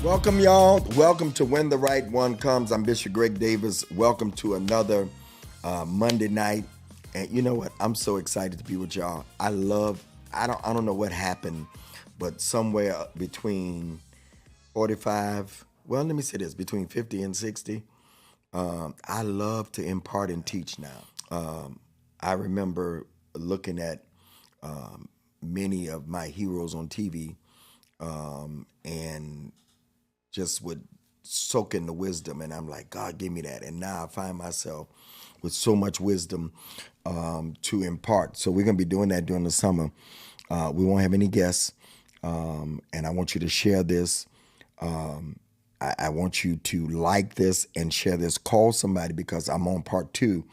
Welcome, y'all. Welcome to When the Right One Comes. I'm Bishop Greg Davis. Welcome to another Monday night. And you know what? I'm so excited to be with y'all. I don't know what happened, but somewhere between 45, well, let me say this, between 50 and 60, I love to impart and teach now. I remember looking at many of my heroes on TV and just would soak in the wisdom, and I'm like, God, give me that. And now I find myself with so much wisdom to impart. So we're going to be doing that during the summer. We won't have any guests, and I want you to share this. I want you to like this and share this. Call somebody, because I'm on part 2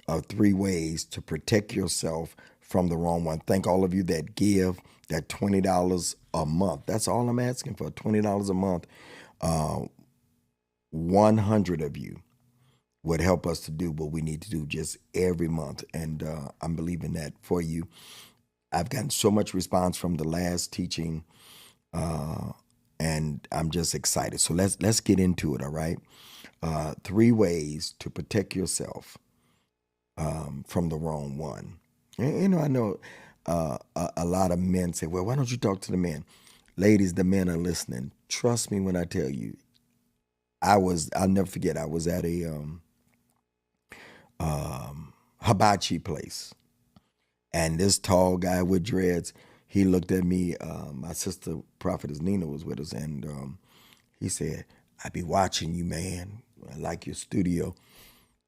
of 3 ways to protect yourself from the wrong one. Thank all of you that give that $20 a month. That's all I'm asking for, $20 a month. 100 of you would help us to do what we need to do just every month. And I'm believing that for you. I've gotten so much response from the last teaching, and I'm just excited. So let's get into it, all right? 3 ways to protect yourself from the wrong one. And, I know a lot of men say, well, why don't you talk to the men? Ladies, the men are listening. Trust me when I tell you, I'll never forget, I was at a hibachi place, and this tall guy with dreads, he looked at me, my sister prophetess Nina was with us, and he said, I be watching you, man. I like your studio.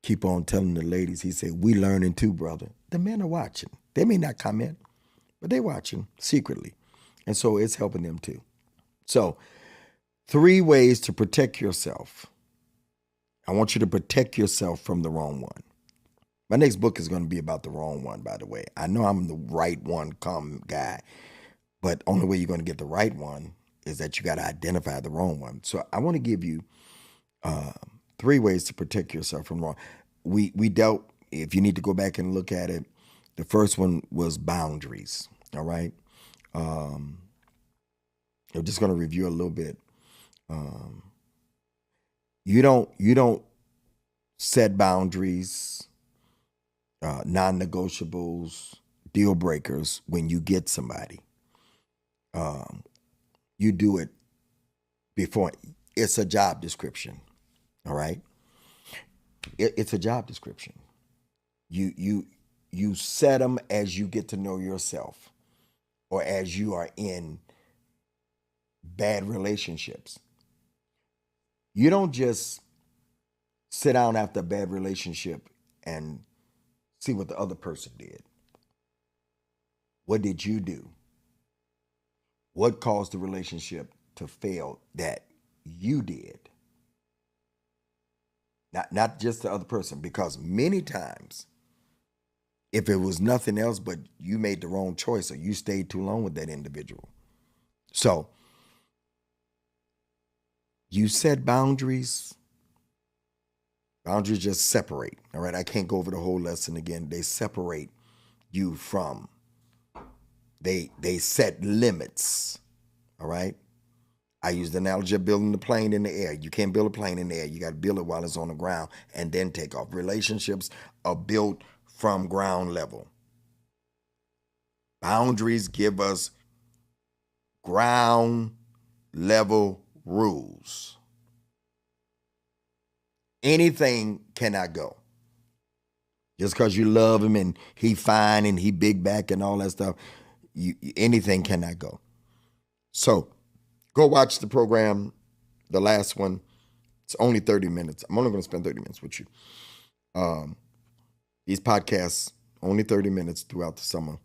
Keep on telling the ladies. He said, we learning too, brother. The men are watching. They may not comment, but they watching secretly. And so it's helping them too. So 3 ways to protect yourself. I want you to protect yourself from the wrong one. My next book is going to be about the wrong one, by the way. I know I'm the right one guy, but only way you're going to get the right one is that you got to identify the wrong one. So I want to give you 3 ways to protect yourself from wrong. We dealt, if you need to go back and look at it, the first one was boundaries, all right? I'm just going to review a little bit. You don't set boundaries, non-negotiables, deal breakers when you get somebody. You do it before. It's a job description, all right? It's a job description. You set them as you get to know yourself, or as you are in bad relationships. You don't just sit down after a bad relationship and see what the other person did. What did you do? What caused the relationship to fail that you did? Not just the other person, because many times, if it was nothing else but you made the wrong choice or you stayed too long with that individual. So you set boundaries. Boundaries just separate, all right? I can't go over the whole lesson again. They separate you from, they set limits, all right? I use the analogy of building the plane in the air. You can't build a plane in the air. You got to build it while it's on the ground and then take off. Relationships are built from ground level. Boundaries give us ground level rules. Anything cannot go. Just because you love him and he fine and he big back and all that stuff, anything cannot go. So go watch the program, the last one. It's only 30 minutes. I'm only going to spend 30 minutes with you. These podcasts, only 30 minutes throughout the summer.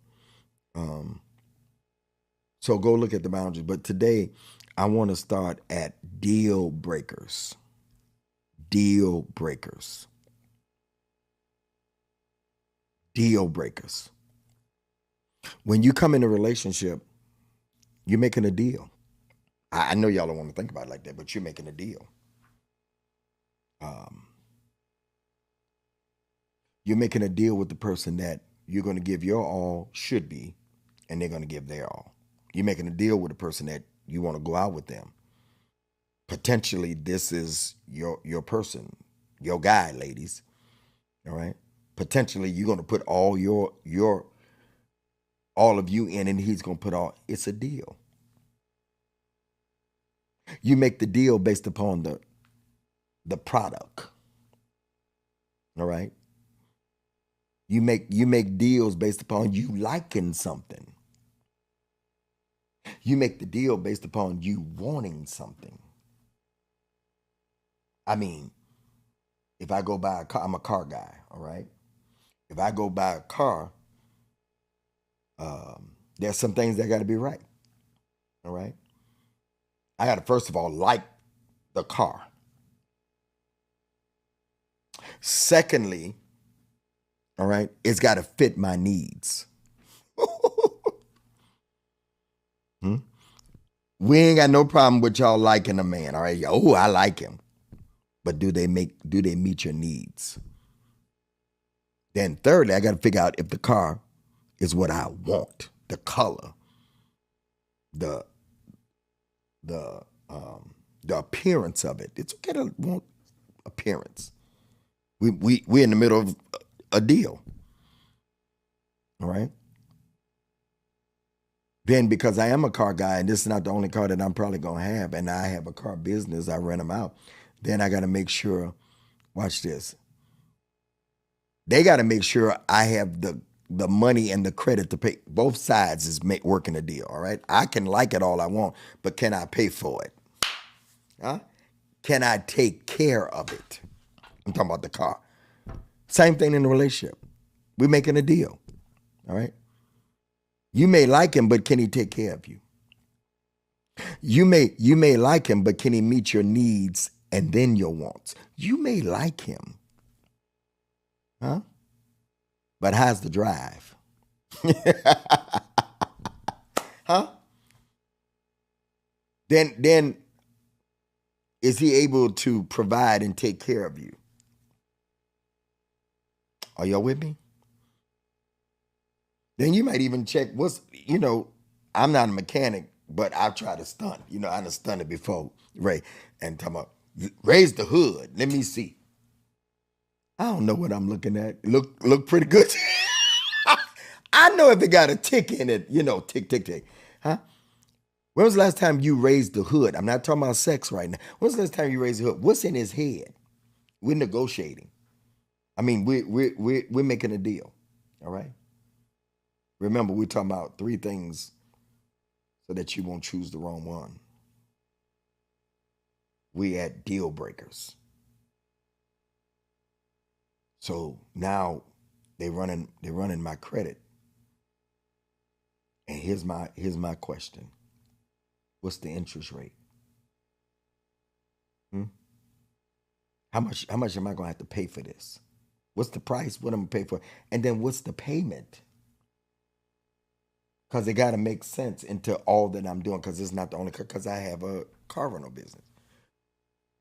So go look at the boundaries. But today, I want to start at deal breakers. Deal breakers. Deal breakers. When you come in a relationship, you're making a deal. I know y'all don't want to think about it like that, but you're making a deal. You're making a deal with the person that you're going to give your all, should be, and they're going to give their all. You're making a deal with a person that you want to go out with them. Potentially, this is your person, your guy, ladies. All right. Potentially, you're gonna put all of you in, and he's gonna put all. It's a deal. You make the deal based upon the product. All right. You make deals based upon you liking something. You make the deal based upon you wanting something. I mean, if I go buy a car, I'm a car guy. All right. If I go buy a car, there's some things that got to be right. All right. I got to first of all like the car. Secondly, all right, it's got to fit my needs. Hmm? We ain't got no problem with y'all liking a man. All right. Oh, I like him. But do they meet your needs? Then thirdly, I got to figure out if the car is what I want, the color, the the the appearance of it. It's okay to want appearance. We in the middle of a deal. All right. Then because I am a car guy and this is not the only car that I'm probably gonna have, and I have a car business, I rent them out. Then I got to make sure. Watch this. They got to make sure I have the money and the credit to pay. Both sides is working a deal. All right. I can like it all I want, but can I pay for it? Huh? Can I take care of it? I'm talking about the car. Same thing in the relationship. We're making a deal. All right. You may like him, but can he take care of you? You may like him, but can he meet your needs and then your wants? You may like him, huh? But how's the drive? Huh? Then is he able to provide and take care of you? Are y'all with me? Then you might even check I'm not a mechanic, but I've tried to stunt. I done stunted before, Ray. And talking about raise the hood. Let me see. I don't know what I'm looking at. Look pretty good. I know if it got a tick in it, tick, tick, tick. Huh? When was the last time you raised the hood? I'm not talking about sex right now. When was the last time you raised the hood? What's in his head? We're negotiating. I mean, we're making a deal. All right. Remember, we're talking about 3 things so that you won't choose the wrong one. We at deal breakers. So now they're running my credit. And here's my question. What's the interest rate? How much am I gonna have to pay for this? What's the price? What I'm gonna pay for? And then what's the payment? Because it gotta make sense into all that I'm doing, because it's not the only because I have a car rental business.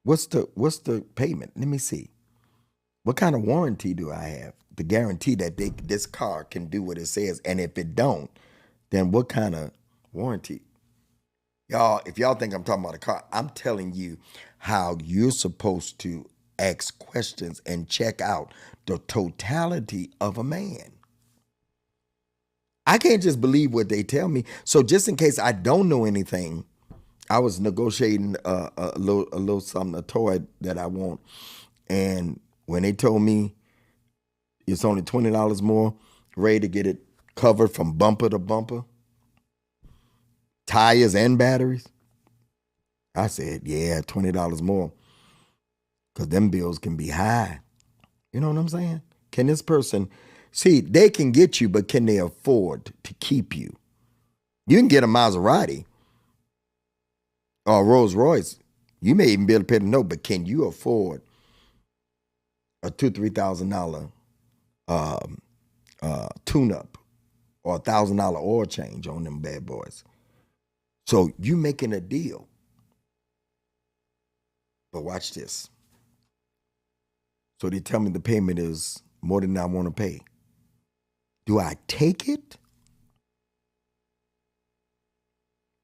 What's the payment? Let me see. What kind of warranty do I have to guarantee that this car can do what it says? And if it don't, then what kind of warranty? Y'all, if y'all think I'm talking about a car, I'm telling you how you're supposed to ask questions and check out the totality of a man. I can't just believe what they tell me. So just in case I don't know anything, I was negotiating a little something, a toy that I want. And when they told me it's only $20 more, ready to get it covered from bumper to bumper, tires and batteries, I said, yeah, $20 more. Because them bills can be high. You know what I'm saying? Can this person, see, they can get you, but can they afford to keep you? You can get a Maserati or a Rolls Royce. You may even be able to pay the note, but can you afford a $2,000-$3,000 tune-up or $1,000 oil change on them bad boys? So you making a deal. But watch this. So they tell me the payment is more than I want to pay. Do I take it?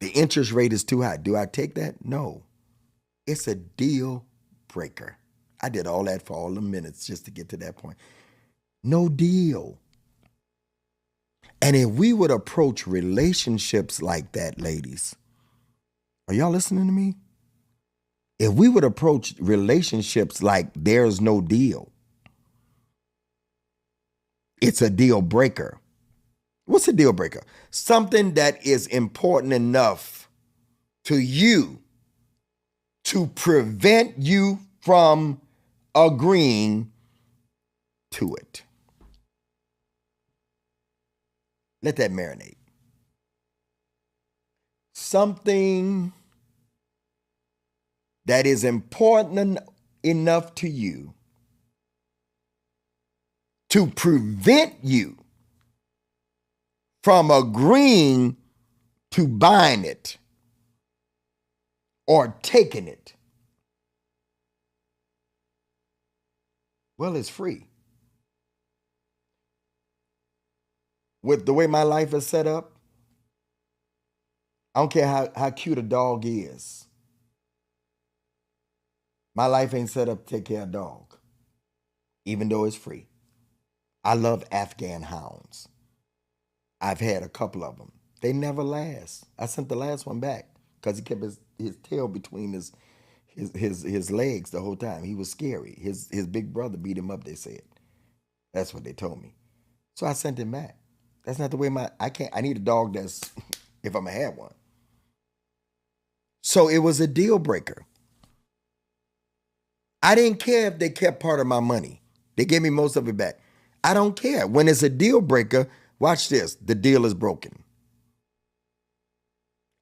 The interest rate is too high. Do I take that? No. It's a deal breaker. I did all that for all the minutes just to get to that point. No deal. And if we would approach relationships like that, ladies, are y'all listening to me? If we would approach relationships like there's no deal, it's a deal breaker. What's a deal breaker? Something that is important enough to you to prevent you from agreeing to it. Let that marinate. Something that is important enough to you to prevent you from agreeing to buying it or taking it. Well, it's free. With the way my life is set up, I don't care how cute a dog is. My life ain't set up to take care of a dog, even though it's free. I love Afghan hounds. I've had a couple of them. They never last. I sent the last one back because he kept his tail between his legs the whole time. He was scary. His big brother beat him up, they said. That's what they told me. So I sent him back. That's not the way I need a dog that's, if I'm gonna have one. So it was a deal breaker. I didn't care if they kept part of my money. They gave me most of it back. I don't care. When it's a deal breaker, watch this, the deal is broken.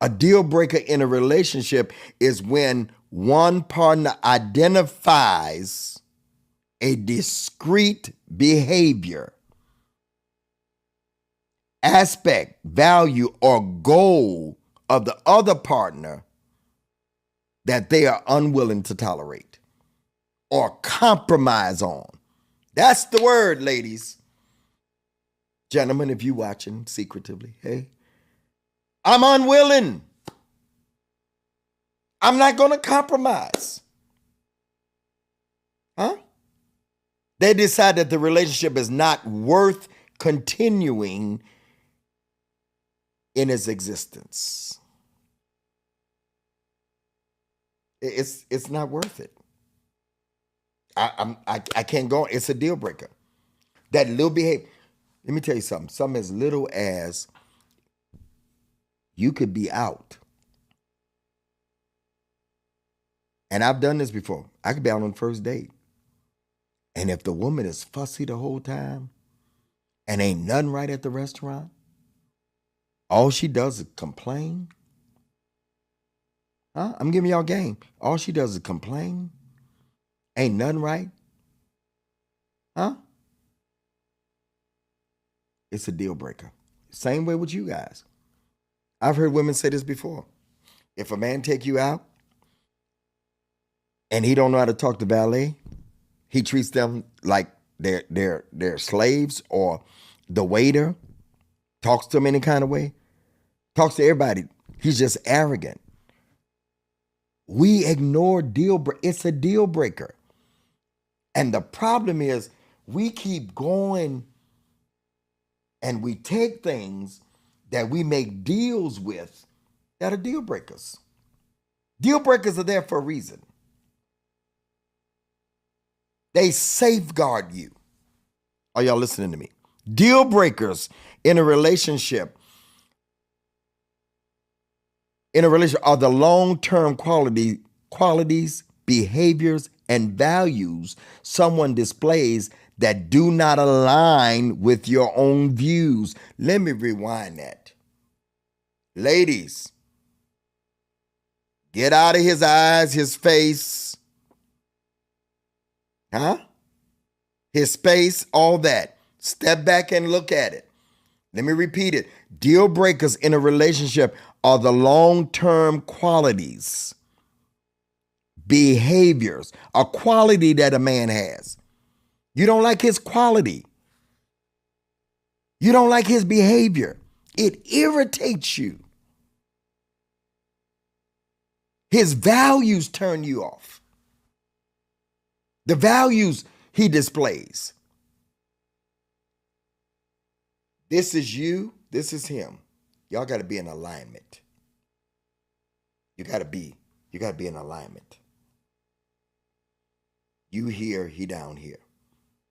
A deal breaker in a relationship is when one partner identifies a discrete behavior, aspect, value, or goal of the other partner that they are unwilling to tolerate or compromise on. That's the word, ladies. Gentlemen, if you watching secretively, hey, I'm unwilling. I'm not going to compromise. Huh? They decide that the relationship is not worth continuing in its existence. It's not worth it. I can't go. It's a deal breaker. That little behavior. Let me tell you something. Something as little as you could be out. And I've done this before. I could be out on the first date. And if the woman is fussy the whole time and ain't nothing right at the restaurant, all she does is complain. Huh? I'm giving y'all game. All she does is complain. Ain't nothing right. Huh? It's a deal breaker. Same way with you guys. I've heard women say this before. If a man take you out and he don't know how to talk to valet, he treats them like they're slaves, or the waiter talks to them any kind of way, talks to everybody. He's just arrogant. We ignore it's a deal breaker. And the problem is we keep going and we take things that we make deals with that are deal breakers. Deal breakers are there for a reason. They safeguard you. Are y'all listening to me? Deal breakers in a relationship are the long-term qualities, behaviors, and values someone displays that do not align with your own views. Let me rewind that. Ladies, get out of his eyes, his face, his space, all that. Step back and look at it. Let me repeat it. Deal breakers in a relationship are the long-term qualities, behaviors, a quality that a man has. You don't like his quality. You don't like his behavior. It irritates you. His values turn you off. The values he displays. This is you. This is him. Y'all got to be in alignment. You got to be in alignment. You here, he down here.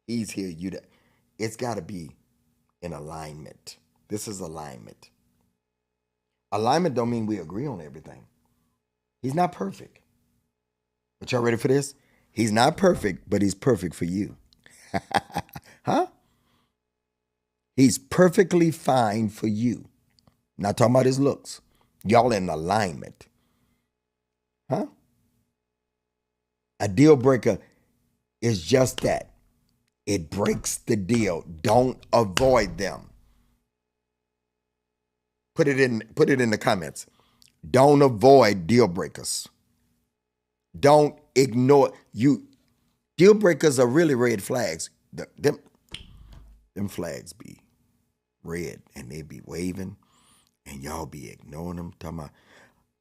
He's here, you there. It's got to be in alignment. This is alignment. Alignment don't mean we agree on everything. He's not perfect. But y'all ready for this? He's not perfect, but he's perfect for you. Huh? He's perfectly fine for you. Not talking about his looks. Y'all in alignment. Huh? A deal breaker is just that. It breaks the deal. Don't avoid them. Put it in the comments. Don't avoid deal breakers. Don't ignore you. Deal breakers are really red flags. Them flags be red and they be waving and y'all be ignoring them. Talking about,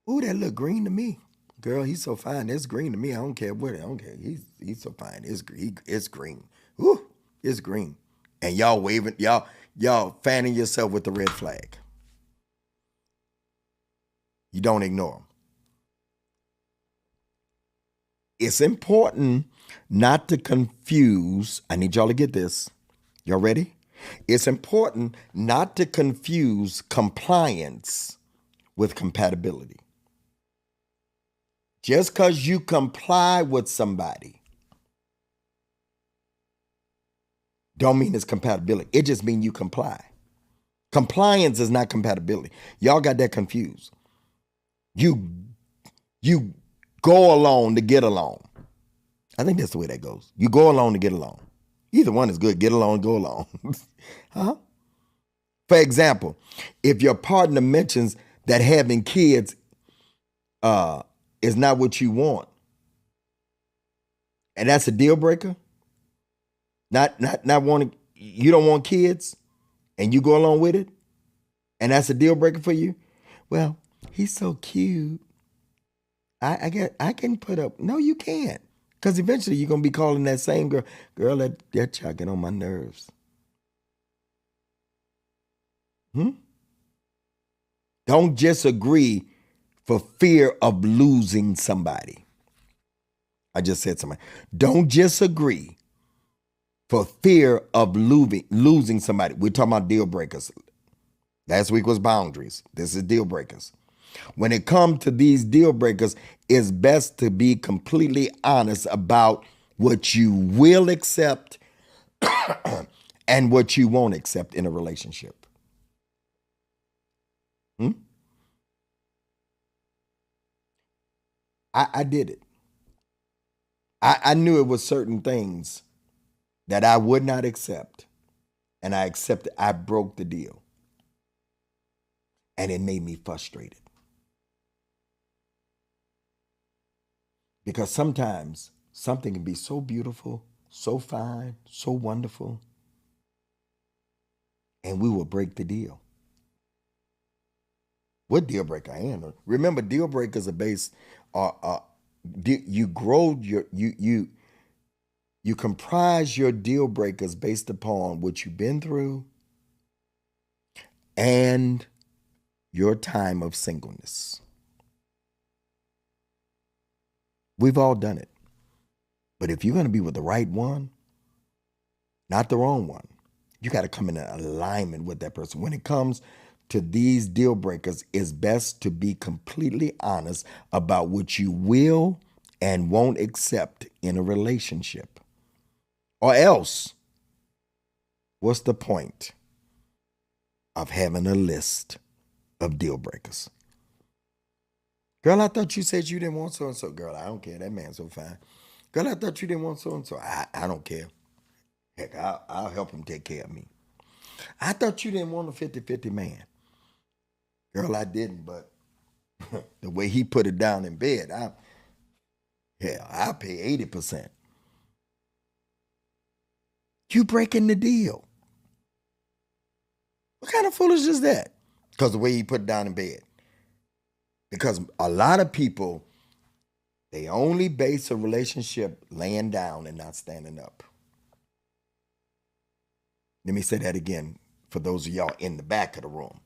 ooh, that look green to me. Girl, he's so fine. It's green to me. I don't care what. I don't care. He's so fine. It's green. Ooh, it's green. And y'all waving, y'all fanning yourself with the red flag. You don't ignore them. It's important not to confuse. I need y'all to get this. Y'all ready? It's important not to confuse compliance with compatibility. Just because you comply with somebody don't mean it's compatibility. It just means you comply. Compliance is not compatibility. Y'all got that confused. You go along to get along. I think that's the way that goes. You go along to get along. Either one is good. Get along, go along. Huh? For example, if your partner mentions that having kids is not what you want, and that's a deal breaker, not wanting, you don't want kids, and you go along with it, and that's a deal breaker for you. Well, he's so cute. I can put up. No, you can't. Because eventually you're going to be calling that same girl, that child get on my nerves. Don't just agree for fear of losing somebody. I just said somebody. Don't just agree for fear of losing somebody. We're talking about deal breakers. Last week was boundaries. This is deal breakers. When it comes to these deal breakers, it's best to be completely honest about what you will accept and what you won't accept in a relationship. I did it. I knew it was certain things that I would not accept, and I accepted. I broke the deal, and it made me frustrated. Because sometimes something can be so beautiful, so fine, so wonderful, and we will break the deal. What deal breaker I am? Remember, deal breakers are based. You grow you comprise your deal breakers based upon what you've been through and your time of singleness. We've all done it. But if you're going to be with the right one, not the wrong one, you got to come in alignment with that person. When it comes to these deal breakers, it's best to be completely honest about what you will and won't accept in a relationship. Or else, what's the point of having a list of deal breakers? Girl, I thought you said you didn't want so-and-so. Girl, I don't care. That man's so fine. Girl, I thought you didn't want so-and-so. I don't care. Heck, I'll help him take care of me. I thought you didn't want a 50-50 man. Girl, I didn't, but the way he put it down in bed, I'll pay 80%. You breaking the deal. What kind of foolish is that? Because the way he put it down in bed. Because a lot of people They only base a relationship laying down and not standing up. Let me say that again for those of y'all in the back of the room.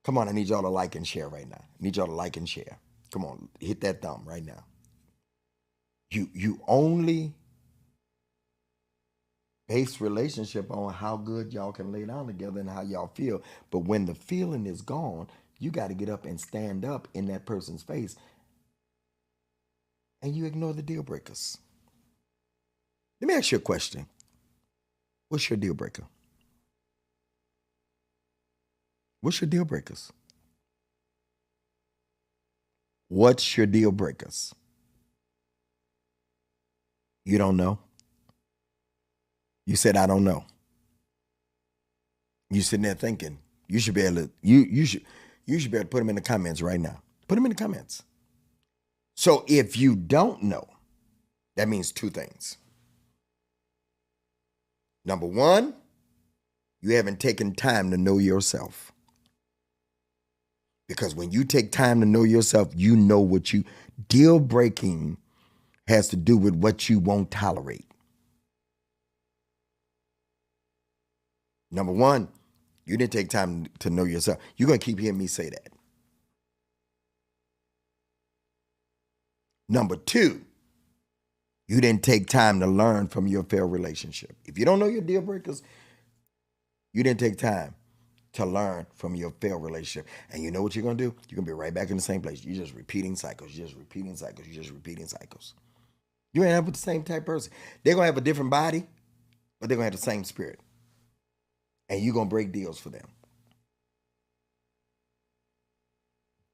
Come on, I need y'all to like and share right now. I need y'all to like and share. Come on, hit that thumb right now. You only base relationship on how good y'all can lay down together and how y'all feel. But when the feeling is gone, you got to get up and stand up in that person's face, and you ignore the deal breakers. Let me ask you a question. What's your deal breaker? What's your deal breakers? What's your deal breakers? You don't know? You said, I don't know. You sitting there thinking, you should be able to, you should be able to put them in the comments right now. Put them in the comments. So if you don't know, that means two things. Number one, you haven't taken time to know yourself. Because when you take time to know yourself, you know what you, deal breaking has to do with what you won't tolerate. Number one, you didn't take time to know yourself. You're going to keep hearing me say that. Number two, you didn't take time to learn from your failed relationship. If you don't know your deal breakers, you didn't take time to learn from your failed relationship. And you know what you're going to do? You're going to be right back in the same place. You're just repeating cycles. You're just repeating cycles. You're just repeating cycles. You end up with the same type person. They're going to have a different body, but they're going to have the same spirit. And you're going to break deals for them.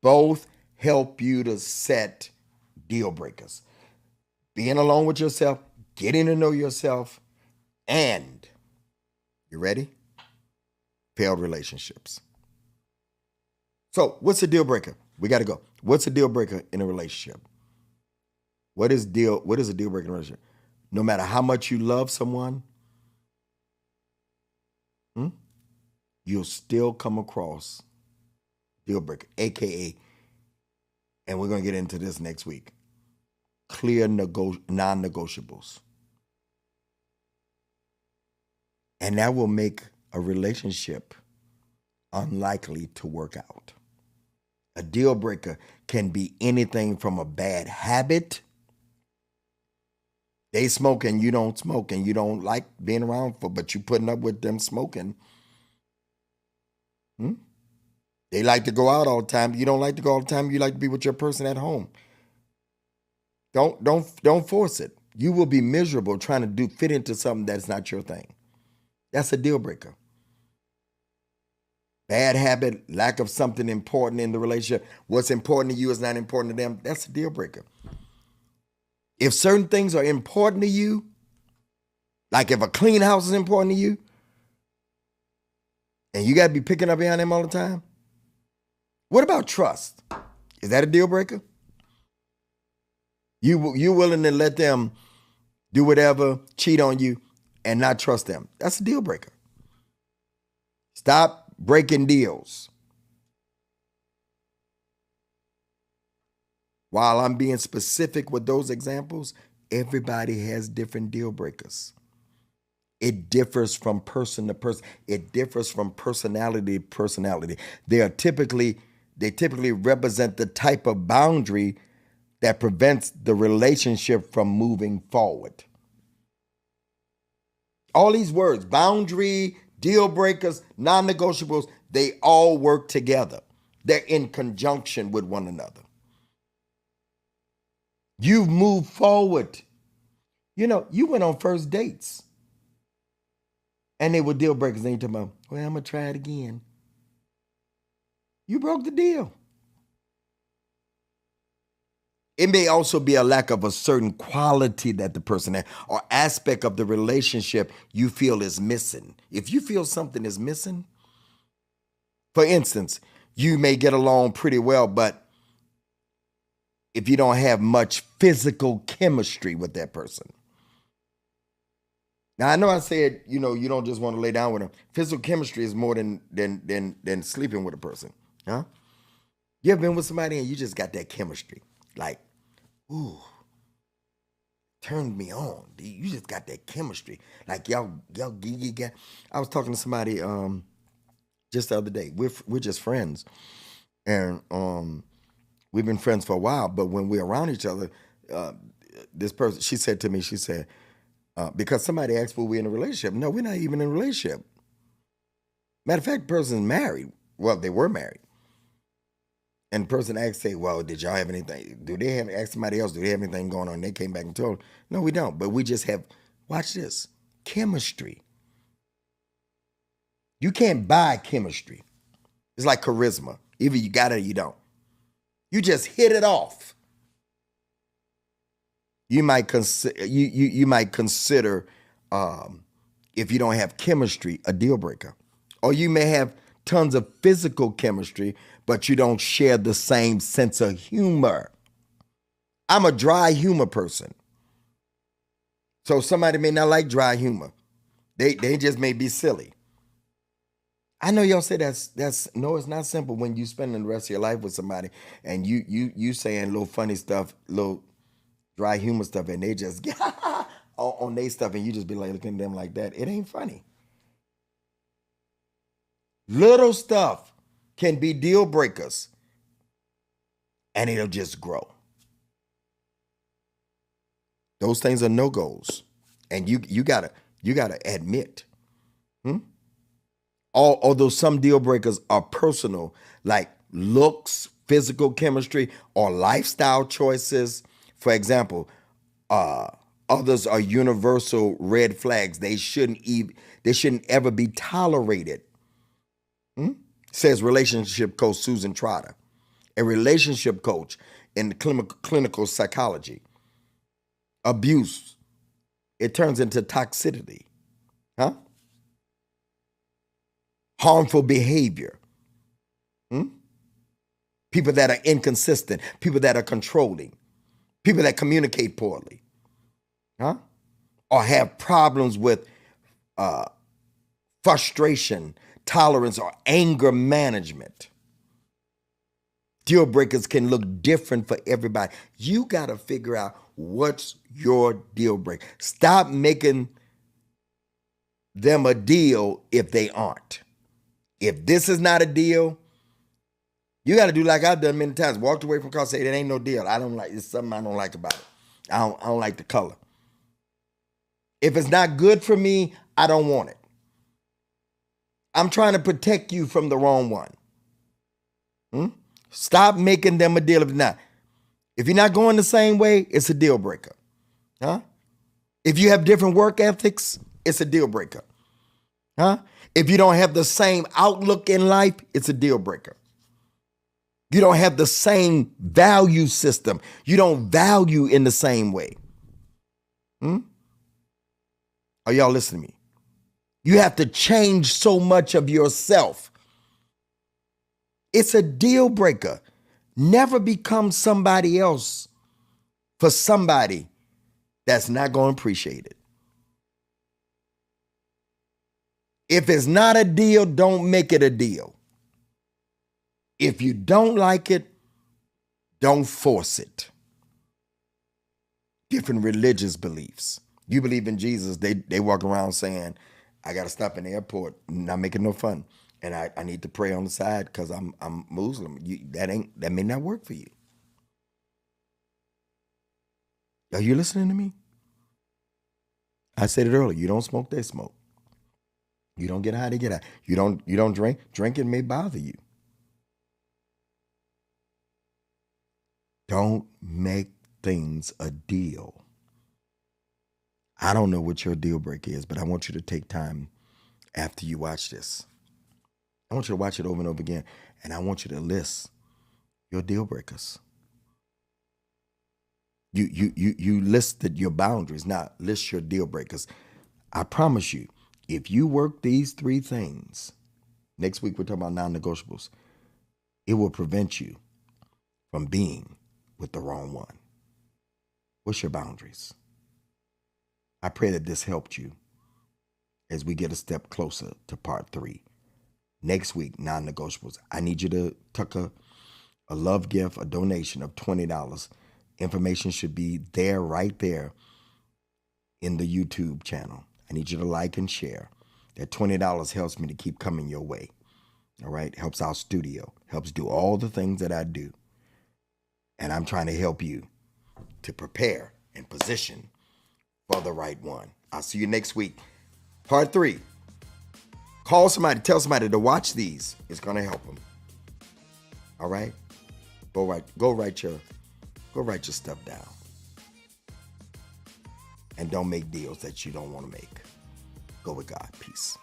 Both help you to set deal breakers. Being alone with yourself, getting to know yourself, and, you ready? Failed relationships. So what's a deal breaker? We got to go. What's a deal breaker in a relationship? What is a deal breaker in a relationship? No matter how much you love someone, you'll still come across deal breaker, AKA, and we're going to get into this next week, clear non-negotiables. And that will make a relationship unlikely to work out. A deal breaker can be anything from a bad habit. They smoke and you don't smoke, and you don't like being around but you putting up with them smoking. They like to go out all the time. You don't like to go all the time. You like to be with your person at home. Don't force it. You will be miserable trying to fit into something that's not your thing. That's a deal breaker. Bad habit, lack of something important in the relationship. What's important to you is not important to them. That's a deal breaker. If certain things are important to you, like if a clean house is important to you, and you got to be picking up behind them all the time, what about trust? Is that a deal breaker? You willing to let them do whatever, cheat on you, and not trust them? That's a deal breaker. Stop breaking deals. While I'm being specific with those examples, everybody has different deal breakers. It differs from person to person. It differs from personality to personality. They typically represent the type of boundary that prevents the relationship from moving forward. All these words, boundary, deal breakers, non-negotiables, they all work together. They're in conjunction with one another. You've moved forward. You know, you went on first dates and they were deal breakers. And you talking about, well, I'm going to try it again. You broke the deal. It may also be a lack of a certain quality that the person has or aspect of the relationship you feel is missing. If you feel something is missing, for instance, you may get along pretty well, but if you don't have much physical chemistry with that person. Now, I know I said, you don't just want to lay down with them. Physical chemistry is more than sleeping with a person. Huh? You ever been with somebody and you just got that chemistry? Like, ooh, turned me on. You just got that chemistry. Like y'all got. I was talking to somebody just the other day. We're just friends, and we've been friends for a while. But when we're around each other, uh, this person, she said to me, she said, because somebody asked, were we in a relationship? No, we're not even in a relationship. Matter of fact, the person's married. Well, they were married. And the person asked, say, well, did y'all have anything? Do they have, ask somebody else, do they have anything going on? They came back and told, no, we don't. But we just have, watch this, chemistry. You can't buy chemistry. It's like charisma. Either you got it or you don't. You just hit it off. You might consider you might consider if you don't have chemistry a deal breaker, or you may have tons of physical chemistry, but you don't share the same sense of humor. I'm a dry humor person, so somebody may not like dry humor. They just may be silly. I know y'all say that's no, it's not simple when you spending the rest of your life with somebody and you saying little funny stuff, little dry humor stuff, and they just get on their stuff, and you just be like looking at them like that. It ain't funny. Little stuff can be deal breakers, and it'll just grow. Those things are no goals, and you gotta admit. Although some deal breakers are personal, like looks, physical chemistry, or lifestyle choices. For example, others are universal red flags. They shouldn't ever be tolerated. Says relationship coach Susan Trotter, a relationship coach in clinical psychology. Abuse, it turns into toxicity, harmful behavior. People that are inconsistent, people that are controlling, people that communicate poorly, or have problems with frustration, tolerance, or anger management. Deal breakers can look different for everybody. You got to figure out what's your deal breaker. Stop making them a deal if they aren't. If this is not a deal, you got to do like I've done many times. Walked away from car, say, it ain't no deal. I don't like, it's something I don't like about it. I don't like the color. If it's not good for me, I don't want it. I'm trying to protect you from the wrong one. Stop making them a deal if not. If you're not going the same way, it's a deal breaker. If you have different work ethics, it's a deal breaker. If you don't have the same outlook in life, it's a deal breaker. You don't have the same value system. You don't value in the same way. Are y'all listening to me? You have to change so much of yourself. It's a deal breaker. Never become somebody else for somebody that's not going to appreciate it. If it's not a deal, don't make it a deal. If you don't like it, don't force it. Different religious beliefs. You believe in Jesus, they walk around saying, I got to stop in the airport, not making no fun. And I need to pray on the side because I'm Muslim. That may not work for you. Are you listening to me? I said it earlier. You don't smoke, they smoke. You don't get high, they get high. You don't drink. Drinking may bother you. Don't make things a deal. I don't know what your deal breaker is, but I want you to take time after you watch this. I want you to watch it over and over again, and I want you to list your deal breakers. You listed your boundaries, now list your deal breakers. I promise you, if you work these 3 things, next week we're talking about non-negotiables, it will prevent you from being with the wrong one. What's your boundaries? I pray that this helped you as we get a step closer to part 3. Next week, non-negotiables. I need you to tuck a love gift, a donation of $20 Information should be there, right there in the YouTube channel. I need you to like and share. That $20 helps me to keep coming your way. All right? Helps our studio, helps do all the things that I do. And I'm trying to help you to prepare and position for the right one. I'll see you next week. Part 3. Call somebody, tell somebody to watch these. It's going to help them. All right? Go write your stuff down. And don't make deals that you don't want to make. Go with God. Peace.